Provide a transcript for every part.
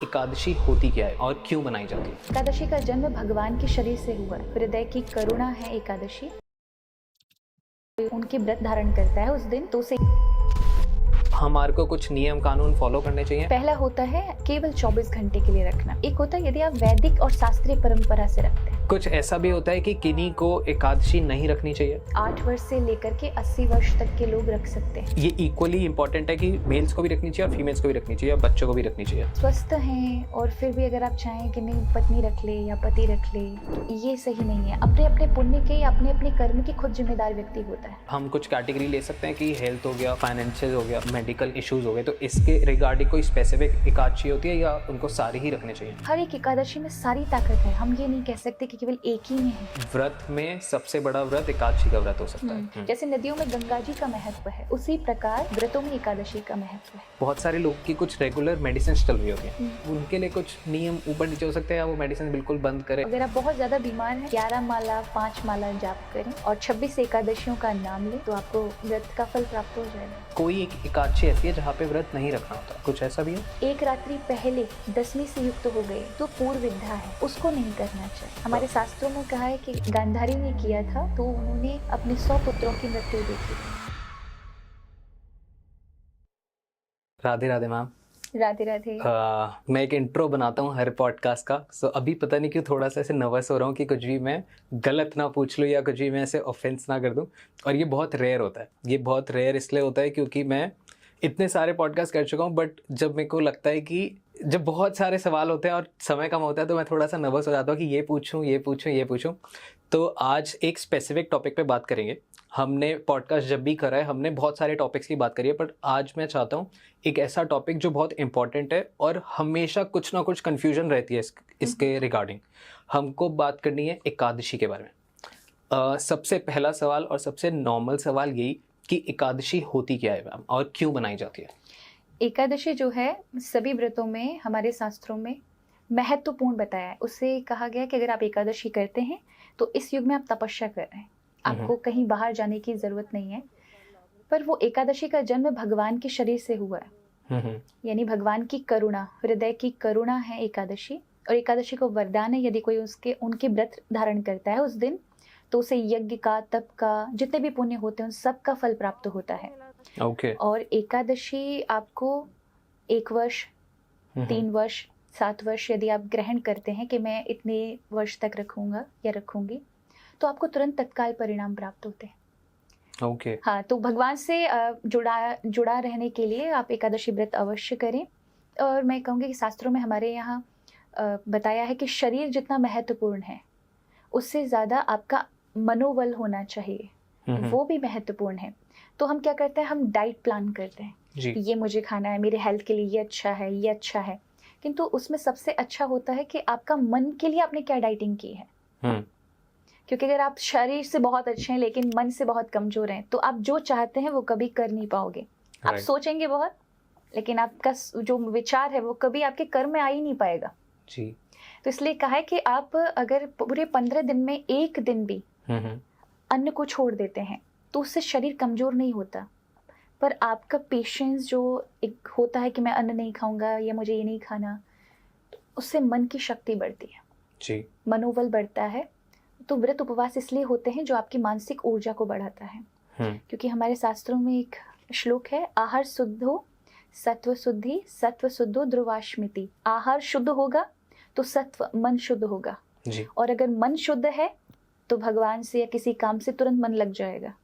एकादशी होती क्या है और क्यों बनाई जाती है? एकादशी का जन्म भगवान के शरीर से हुआ है। हृदय की करुणा है एकादशी। उनकी व्रत धारण करता है उस दिन तो उसे हमारे को कुछ नियम कानून फॉलो करने चाहिए। पहला होता है केवल 24 घंटे के लिए रखना। एक होता है यदि आप वैदिक और शास्त्रीय परंपरा से रखते हैं। कुछ ऐसा भी होता है कि किन्हीं को एकादशी नहीं रखनी चाहिए। 8 वर्ष से लेकर के 80 वर्ष तक के लोग रख सकते हैं। ये इक्वली इंपॉर्टेंट है कि मेल्स को भी रखनी चाहिए और फीमेल्स को भी रखनी चाहिए और बच्चों को भी रखनी चाहिए। स्वस्थ हैं और फिर भी अगर आप चाहें कि नहीं पत्नी रख ले या पति रख ले, ये सही नहीं है। अपने अपने पुण्य के या अपने अपने कर्म की खुद जिम्मेदार व्यक्ति होता है। हम कुछ कैटेगरी ले सकते हैं कि हेल्थ हो गया, फाइनेंशियल हो गया, मेडिकल इश्यूज हो गए, तो इसके रिगार्डिंग कोई स्पेसिफिक एकादशी होती है या उनको सारी ही रखने चाहिए? हर एक एकादशी में सारी ताकत है। हम ये नहीं कह सकते कि केवल एक ही में है। व्रत में सबसे बड़ा व्रत एकादशी का व्रत हो सकता है। जैसे नदियों में गंगा जी का महत्व है, उसी प्रकार व्रतों में एकादशी का महत्व है। बहुत सारे लोग की कुछ रेगुलर मेडिसिन चल रही होगी, उनके लिए कुछ नियम ऊपर नीचे हो सकते हैं या वो मेडिसिन बिल्कुल बंद करें? अगर आप बहुत ज्यादा बीमार हैं, 11 माला 5 माला जाप करें और 26 एकादशियों का नाम लें तो आपको व्रत का फल प्राप्त हो जाएगा। कोई एक एकादशी ऐसी है जहाँ पे व्रत नहीं रखना होता, कुछ ऐसा भी है? एक रात्रि पहले 10वीं से युक्त हो गए तो पूर्व विद्या है, उसको नहीं करना चाहिए। हमारे शास्त्रों में कहा है कि गांधारी ने किया था तो उन्होंने अपने 100 पुत्रों की मृत्यु देखी। राधे राधे मैम। राधे राधे। मैं एक इंट्रो बनाता हूँ हर पॉडकास्ट का, सो अभी पता नहीं क्यों थोड़ा सा ऐसे नर्वस हो रहा हूँ कि कुछ भी मैं गलत ना पूछ लूँ या कुछ भी मैं ऐसे ऑफेंस ना कर दूँ। और ये बहुत रेयर होता है, ये बहुत रेयर इसलिए होता है क्योंकि मैं इतने सारे पॉडकास्ट कर चुका हूँ, बट जब मेरे को लगता है कि जब बहुत सारे सवाल होते हैं और समय कम होता है तो मैं थोड़ा सा नर्वस हो जाता हूँ कि ये पूछूं। तो आज एक स्पेसिफिक टॉपिक पे बात करेंगे। हमने पॉडकास्ट जब भी करा है हमने बहुत सारे टॉपिक्स की बात करी है, बट आज मैं चाहता हूँ एक ऐसा टॉपिक जो बहुत इंपॉर्टेंट है और हमेशा कुछ ना कुछ कन्फ्यूजन रहती है इसके रिगार्डिंग। हमको बात करनी है एकादशी के बारे में। सबसे पहला सवाल और सबसे नॉर्मल सवाल यही कि एकादशी होती क्या है मैम और क्यों बनाई जाती है? एकादशी जो है सभी व्रतों में हमारे शास्त्रों में महत्वपूर्ण बताया है। उससे कहा गया कि अगर आप एकादशी करते हैं तो इस युग में आप तपस्या कर रहे हैं, आपको कहीं बाहर जाने की जरूरत नहीं है। पर वो एकादशी का जन्म भगवान के शरीर से हुआ है, यानी भगवान की करुणा, हृदय की करुणा है एकादशी। और एकादशी को वरदान है, यदि कोई उनके व्रत धारण करता है उस दिन तो उसे यज्ञ का, तप का, जितने भी पुण्य होते हैं उन सब का फल प्राप्त होता है। और एकादशी आपको 1 वर्ष, 3 वर्ष, 7 वर्ष यदि आप ग्रहण करते हैं कि मैं इतने वर्ष तक रखूंगा या रखूंगी, तो आपको तुरंत तत्काल परिणाम प्राप्त होते हैं। हाँ, तो भगवान से जुड़ा रहने के लिए आप एकादशी व्रत अवश्य करें। और मैं कहूँगी कि शास्त्रों में हमारे यहाँ बताया है कि शरीर जितना महत्वपूर्ण है उससे ज़्यादा आपका मनोबल होना चाहिए, वो भी महत्वपूर्ण है। तो हम क्या करते हैं, हम डाइट प्लान करते हैं जी। ये मुझे खाना है, मेरे हेल्थ के लिए ये अच्छा है, ये अच्छा है। किंतु उसमें सबसे अच्छा होता है कि आपका मन के लिए आपने क्या डाइटिंग की है। क्योंकि अगर आप शरीर से बहुत अच्छे हैं लेकिन मन से बहुत कमजोर हैं तो आप जो चाहते हैं वो कभी कर नहीं पाओगे। आप सोचेंगे बहुत लेकिन आपका जो विचार है वो कभी आपके कर्म में आ ही नहीं पाएगा जी। तो इसलिए कहा है कि आप अगर पूरे 15 दिन में एक दिन भी अन्न को छोड़ देते हैं तो उससे शरीर कमजोर नहीं होता, पर आपका पेशेंस जो एक होता है कि मैं अन्न नहीं खाऊंगा या मुझे ये नहीं खाना, तो उससे मन की शक्ति बढ़ती है जी, मनोबल बढ़ता है। तो व्रत उपवास इसलिए होते हैं जो आपकी मानसिक ऊर्जा को बढ़ाता है। क्योंकि हमारे शास्त्रों में एक श्लोक है, आहार शुद्धो सत्व शुद्धि, सत्व शुद्धो ध्रुवाश्मिति। आहार शुद्ध होगा तो सत्व मन शुद्ध होगा जी। और अगर मन शुद्ध है तो भगवान से या किसी काम से तुरंत मन लग जाएगा।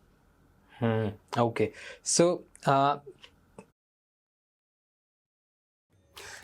ओके, सो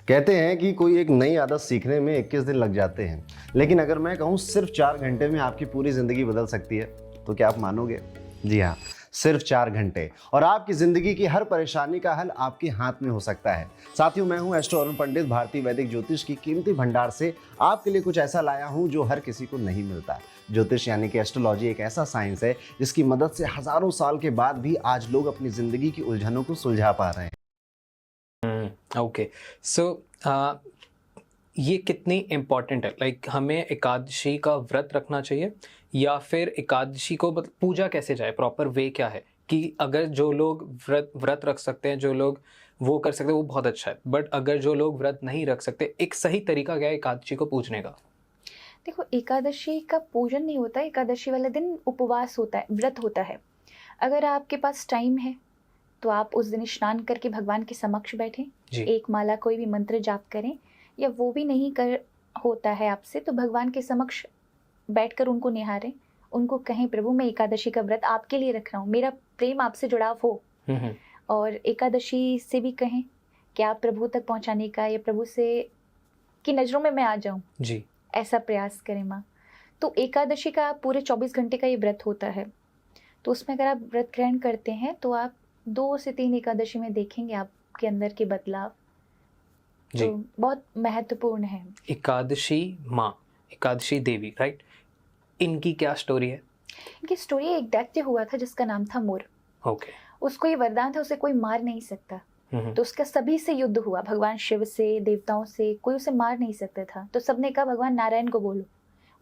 कहते हैं कि कोई एक नई आदत सीखने में 21 दिन लग जाते हैं, लेकिन अगर मैं कहूँ सिर्फ 4 घंटे में आपकी पूरी जिंदगी बदल सकती है तो क्या आप मानोगे? जी हाँ, सिर्फ 4 घंटे और आपकी जिंदगी की हर परेशानी का हल आपके हाथ में हो सकता है। साथियों, मैं हूँ एस्ट्रो अरुण पंडित, भारतीय वैदिक ज्योतिष की कीमती भंडार से आपके लिए कुछ ऐसा लाया हूँ जो हर किसी को नहीं मिलता। ज्योतिष यानी कि एस्ट्रोलॉजी एक ऐसा साइंस है जिसकी मदद से हजारों साल के बाद भी आज लोग अपनी जिंदगी की उलझनों को सुलझा पा रहे हैं। ओके, सो ये कितनी इम्पॉर्टेंट है? लाइक हमें एकादशी का व्रत रखना चाहिए या फिर एकादशी को पूजा कैसे जाए, प्रॉपर वे क्या है कि अगर जो लोग व्रत रख सकते हैं, जो लोग वो कर सकते हैं, वो बहुत अच्छा है। बट अगर जो लोग व्रत नहीं रख सकते, एक सही तरीका क्या है एकादशी को पूजने का? देखो, एकादशी का पूजन नहीं होता, एकादशी वाले दिन उपवास होता है, व्रत होता है। अगर आपके पास टाइम है तो आप उस दिन स्नान करके भगवान के समक्ष बैठें, जी। एक माला कोई भी मंत्र जाप करें, या वो भी नहीं कर होता है आपसे तो भगवान के समक्ष बैठकर उनको निहारें, उनको कहें प्रभु मैं एकादशी का व्रत आपके लिए रख रहा हूँ, मेरा प्रेम आपसे जुड़ाव हो। और एकादशी से भी कहें कि आप प्रभु तक पहुँचाने का या प्रभु से की नज़रों में मैं आ जाऊँ, जी। ऐसा प्रयास करें माँ। तो एकादशी का पूरे 24 घंटे का ये व्रत होता है, तो उसमें अगर आप व्रत ग्रहण करते हैं तो आप 2 से 3 एकादशी में देखेंगे आपके अंदर के बदलाव। जी। तो बहुत महत्वपूर्ण है। एकादशी माँ, एकादशी देवी, राइट, इनकी क्या स्टोरी है? इनकी स्टोरी, एक दैत्य हुआ था जिसका नाम था मोर। ओके। उसको ये वरदान था, उसे कोई मार नहीं सकता। तो उसका सभी से युद्ध हुआ, भगवान शिव से, देवताओं से, कोई उसे मार नहीं सकता था। तो सबने कहा भगवान नारायण को बोलो,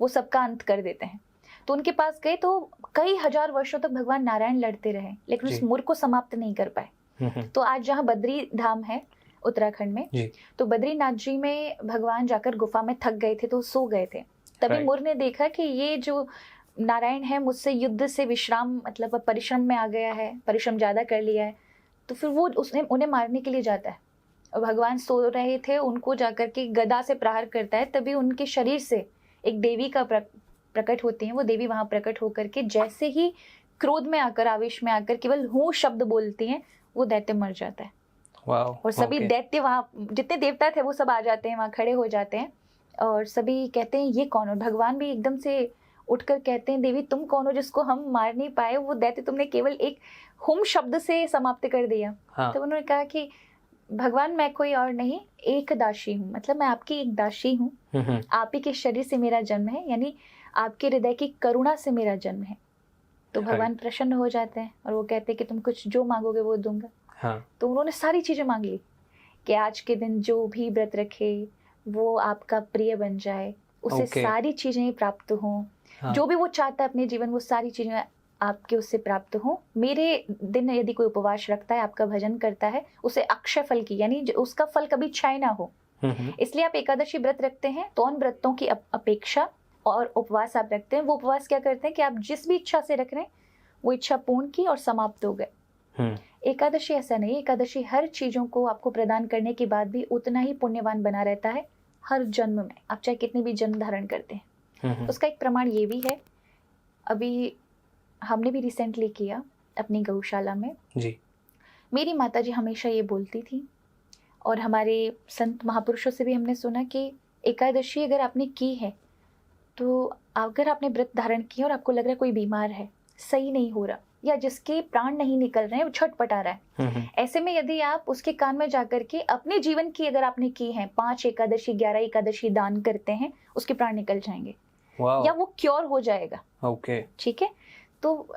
वो सबका अंत कर देते हैं। तो उनके पास गए तो कई हजार वर्षों तक भगवान नारायण लड़ते रहे, लेकिन उस मोर को समाप्त नहीं कर पाए। तो आज जहाँ बद्री धाम है उत्तराखंड में, तो बद्रीनाथ जी में भगवान जाकर गुफा में थक गए थे तो सो गए थे। तभी मोर ने देखा कि ये जो नारायण है मुझसे युद्ध से विश्राम, मतलब परिश्रम में आ गया है, परिश्रम ज्यादा कर लिया है, तो फिर वो उसने उन्हें मारने के लिए जाता है। और भगवान सो रहे थे, उनको जाकर के गदा से प्रहार करता है। तभी उनके शरीर से एक देवी का प्रकट होती है। वो देवी वहां प्रकट होकर के जैसे ही क्रोध में आकर, आवेश में आकर केवल हूँ शब्द बोलती हैं, वो दैत्य मर जाता है। और सभी दैत्य वहां, जितने देवता थे वो सब आ जाते हैं, वहां खड़े हो जाते हैं और सभी कहते हैं ये कौन? और भगवान भी एकदम से उठकर कहते हैं देवी तुम कौन हो जिसको हम मार नहीं पाए? वो दैत्य तुमने केवल एक हुम शब्द से समाप्त कर दिया। हाँ। तो उन्होंने कहा कि भगवान मैं कोई और नहीं, एक दासी हूँ, मतलब मैं आपकी एक दासी हूँ। आप ही के शरीर से मेरा जन्म है, यानी आपके हृदय की करुणा से मेरा जन्म है। तो भगवान प्रसन्न हो जाते हैं और वो कहते हैं कि तुम कुछ जो मांगोगे वो दूंगा। हाँ। तो उन्होंने सारी चीजें मांग ली कि आज के दिन जो भी व्रत रखे वो आपका प्रिय बन जाए, उसे सारी चीजें प्राप्त हों। हाँ। जो भी वो चाहता है अपने जीवन, वो सारी चीजें आपके उससे प्राप्त हो। मेरे दिन यदि कोई उपवास रखता है, आपका भजन करता है, उसे अक्षय फल की, यानी उसका फल कभी क्षय ना हो। इसलिए आप एकादशी व्रत रखते हैं तो उन व्रतों की अपेक्षा और उपवास आप रखते हैं, वो उपवास क्या करते हैं कि आप जिस भी इच्छा से रख रहे हैं वो इच्छा पूर्ण की और समाप्त हो गए। एकादशी ऐसा नहीं, एकादशी हर चीजों को आपको प्रदान करने के बाद भी उतना ही पुण्यवान बना रहता है हर जन्म में, आप चाहे कितनी भी जन्म धारण करते हैं। उसका एक प्रमाण ये भी है, अभी हमने भी रिसेंटली किया अपनी गौशाला में जी। मेरी माताजी हमेशा ये बोलती थी और हमारे संत महापुरुषों से भी हमने सुना कि एकादशी अगर आपने की है तो अगर आपने व्रत धारण किया और आपको लग रहा है कोई बीमार है, सही नहीं हो रहा, या जिसके प्राण नहीं निकल रहे हैं, वो छटपटा रहा है, ऐसे में यदि आप उसके कान में जाकर के अपने जीवन की अगर आपने की है 5 एकादशी 11 एकादशी दान करते हैं, उसके प्राण निकल जाएंगे या वो क्योर हो जाएगा। ओके, ठीक है। तो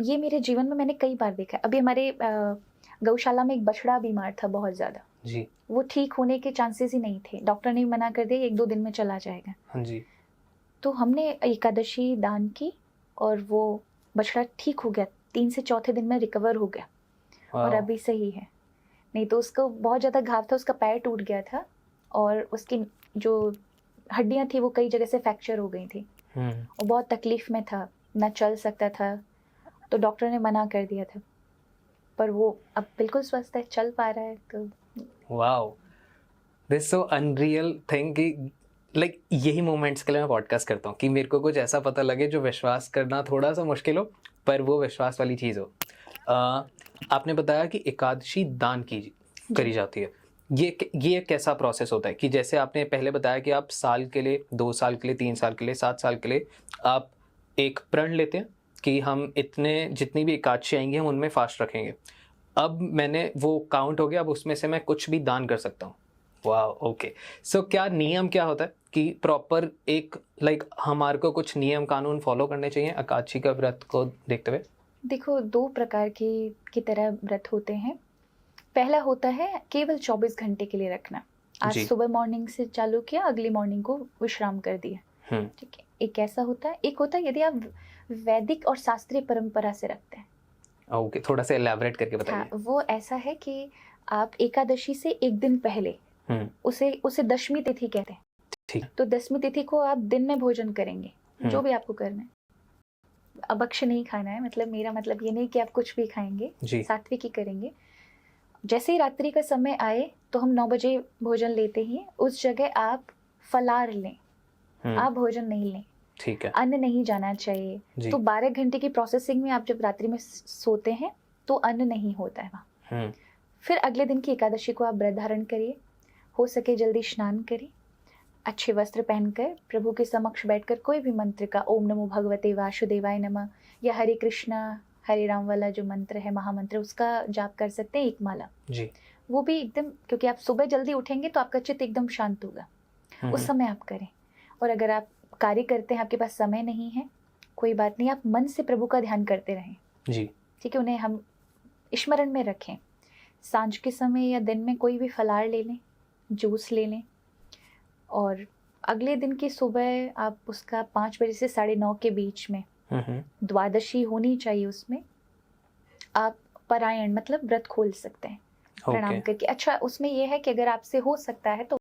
ये मेरे जीवन में मैंने कई बार देखा। अभी हमारे गौशाला में एक बछड़ा बीमार था बहुत ज्यादा जी। वो ठीक होने के चांसेस ही नहीं थे, डॉक्टर ने मना कर दिया 1-2 दिन में चला जाएगा। हाँ जी। तो हमने एकादशी दान की और वो बछड़ा ठीक हो गया, 3 से 4थे दिन में रिकवर हो गया और अभी सही है। नहीं तो उसको बहुत ज्यादा घाव था, उसका पैर टूट गया था और उसकी जो हड्डियां थी वो कई जगह से फ्रैक्चर हो गई थी और बहुत तकलीफ में था, ना चल सकता था, तो डॉक्टर ने मना कर दिया था, पर वो अब बिल्कुल स्वस्थ है, चल पा रहा है। तो wow, this so unreal thing कि लाइक यही मोमेंट्स के लिए मैं पॉडकास्ट करता हूँ कि मेरे को कुछ ऐसा पता लगे जो विश्वास करना थोड़ा सा मुश्किल हो पर वो विश्वास वाली चीज़ हो। आपने बताया कि एकादशी दान की करी जाती है, ये कैसा प्रोसेस होता है कि जैसे आपने पहले बताया कि आप साल के लिए, 2 साल के लिए, 3 साल के लिए, 7 साल के लिए आप एक प्रण लेते हैं कि हम इतने जितनी भी एकादशी आएंगी हम उनमें फास्ट रखेंगे। अब मैंने वो काउंट हो गया, अब उसमें से मैं कुछ भी दान कर सकता हूँ। वाह, ओके। सो क्या नियम क्या होता है कि प्रॉपर एक हमारे को कुछ नियम कानून फॉलो करने चाहिए एकादशी का व्रत को देखते हुए? देखो, 2 प्रकार की तरह व्रत होते हैं। पहला होता है केवल 24 घंटे के लिए रखना। आज सुबह मॉर्निंग से चालू किया, अगली मॉर्निंग को विश्राम कर दिया, ठीक है। एक ऐसा होता है। एक होता है यदि आप वैदिक और शास्त्रीय परंपरा से रखते हैं। ओके, थोड़ा सा एलैबोरेट करके बताइए। हाँ, वो ऐसा है कि आप एकादशी से एक दिन पहले उसे दशमी तिथि कहते हैं। ठीक। तो दशमी तिथि को आप दिन में भोजन करेंगे, जो भी आपको करना है। अभक्ष्य नहीं खाना है, मतलब मेरा मतलब ये नहीं कि आप कुछ भी खाएंगे, सात्विक ही करेंगे। जैसे ही रात्रि का समय आए तो हम 9 बजे भोजन लेते ही, उस जगह आप फलाहार लें, आप भोजन नहीं लें। ठीक है। अन्न नहीं जाना चाहिए। तो 12 घंटे की प्रोसेसिंग में आप जब रात्रि में सोते हैं तो अन्न नहीं होता है वहाँ। फिर अगले दिन की एकादशी को आप व्रत धारण करिए, हो सके जल्दी स्नान करिए, अच्छे वस्त्र पहनकर प्रभु के समक्ष बैठकर कोई भी मंत्र का, ओम नमो भगवते वासुदेवाय नमः या हरे कृष्णा हरे राम वाला जो मंत्र है, महामंत्र, उसका जाप कर सकते हैं, एक माला जी। वो भी एकदम, क्योंकि आप सुबह जल्दी उठेंगे तो आपका चित्त एकदम शांत होगा, उस समय आप करें। और अगर आप कार्य करते हैं, आपके पास समय नहीं है, कोई बात नहीं, आप मन से प्रभु का ध्यान करते रहें जी। ठीक है, उन्हें हम स्मरण में रखें। सांझ के समय या दिन में कोई भी फलाहार ले लें, जूस ले लें, और अगले दिन की सुबह आप उसका 5 बजे से 9:30 के बीच में, द्वादशी होनी चाहिए, उसमें आप पारायण मतलब व्रत खोल सकते हैं प्रणाम करके। अच्छा, उसमें यह है कि अगर आपसे हो सकता है तो